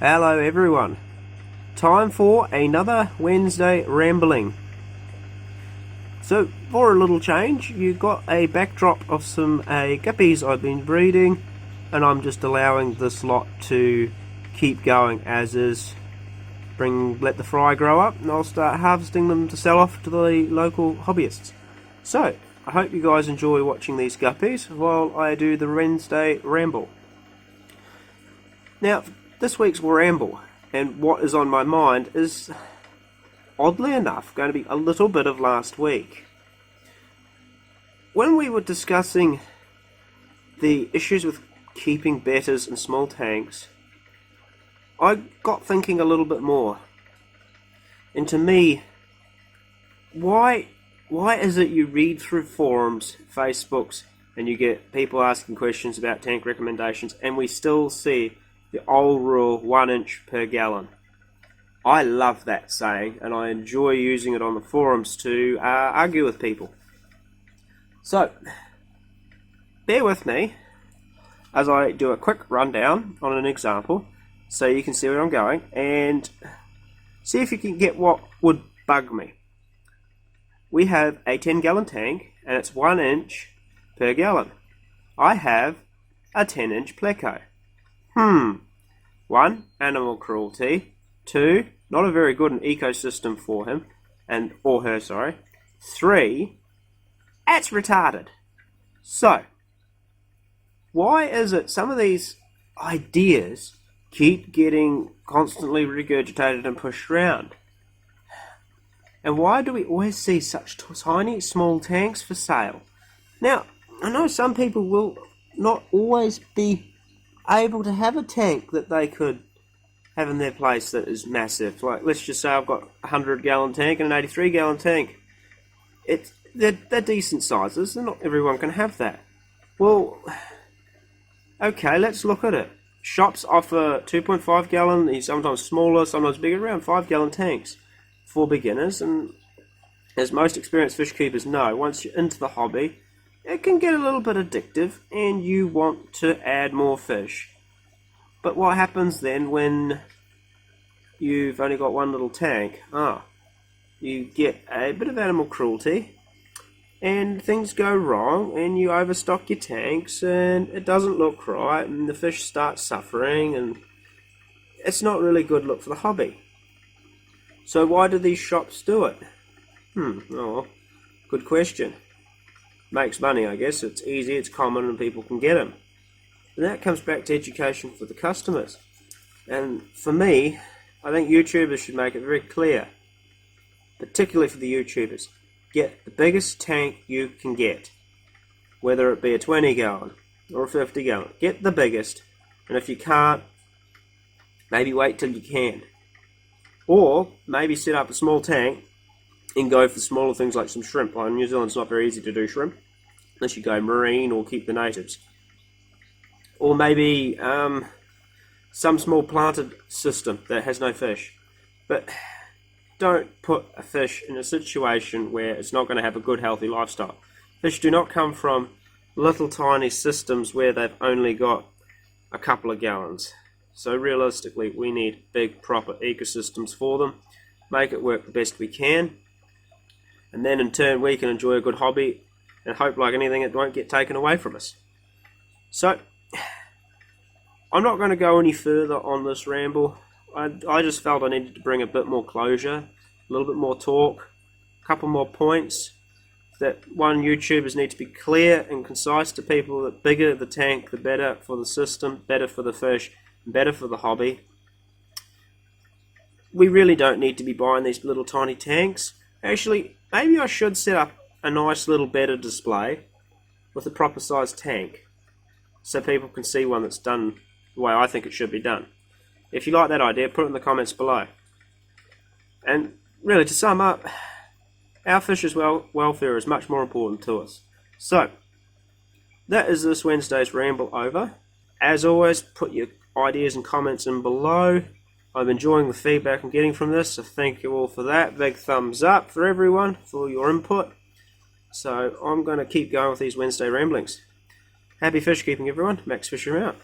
Hello everyone. Time for another Wednesday rambling. So for a little change, you've got a backdrop of some guppies I've been breeding, and I'm just allowing this lot to keep going as is. Let the fry grow up, and I'll start harvesting them to sell off to the local hobbyists. So I hope you guys enjoy watching these guppies while I do the Wednesday ramble. Now, this week's ramble, and what is on my mind, is oddly enough going to be a little bit of last week. When we were discussing the issues with keeping betters in small tanks, I got thinking a little bit more. And to me, why is it you read through forums, Facebooks, and you get people asking questions about tank recommendations, and we still see the old rule, 1 inch per gallon? I love that saying, and I enjoy using it on the forums to argue with people. So, bear with me as I do a quick rundown on an example, so you can see where I'm going, and see if you can get what would bug me. We have a 10-gallon tank, and it's 1 inch per gallon. I have a 10-inch pleco. 1, animal cruelty. 2, not a very good ecosystem for him, or her, sorry. 3, that's retarded. So, why is it some of these ideas keep getting constantly regurgitated and pushed around? And why do we always see such tiny, small tanks for sale? Now, I know some people will not always be able to have a tank that they could have in their place that is massive. Like, let's just say I've got a 100-gallon tank and an 83-gallon tank. They're decent sizes, and not everyone can have that. Well, okay, let's look at it. Shops offer 2.5 gallon, sometimes smaller, sometimes bigger, around 5-gallon tanks for beginners. And as most experienced fish keepers know, once you're into the hobby, it can get a little bit addictive and you want to add more fish. But what happens then when you've only got one little tank? You get a bit of animal cruelty, and things go wrong, and you overstock your tanks, and it doesn't look right, and the fish start suffering, and it's not really good look for the hobby. So why do these shops do it? Good question. Makes money, I guess. It's easy, it's common, and people can get them. And that comes back to education for the customers. And for me, I think YouTubers should make it very clear, particularly for the YouTubers, get the biggest tank you can get, whether it be a 20-gallon or a 50-gallon. Get the biggest, and if you can't, maybe wait till you can. Or maybe set up a small tank and go for smaller things like some shrimp. In New Zealand, it's not very easy to do shrimp, unless you go marine or keep the natives. Or maybe some small planted system that has no fish. But don't put a fish in a situation where it's not going to have a good, healthy lifestyle. Fish do not come from little tiny systems where they've only got a couple of gallons. So realistically, we need big, proper ecosystems for them. Make it work the best we can. And then in turn, we can enjoy a good hobby and hope, like anything, it won't get taken away from us. So, I'm not going to go any further on this ramble. I just felt I needed to bring a bit more closure, a little bit more talk, a couple more points. That one, YouTubers need to be clear and concise to people that bigger the tank, the better for the system, better for the fish, better for the hobby. We really don't need to be buying these little tiny tanks. Actually, maybe I should set up a nice little better display with a proper sized tank, so people can see one that's done the way I think it should be done. If you like that idea, put it in the comments below. And really, to sum up, our fish's welfare is much more important to us. So, that is this Wednesday's ramble over. As always, put your ideas and comments in below. I'm enjoying the feedback I'm getting from this, so thank you all for that. Big thumbs up for everyone for your input. So I'm going to keep going with these Wednesday ramblings. Happy fish keeping, everyone. Max Fishroom out.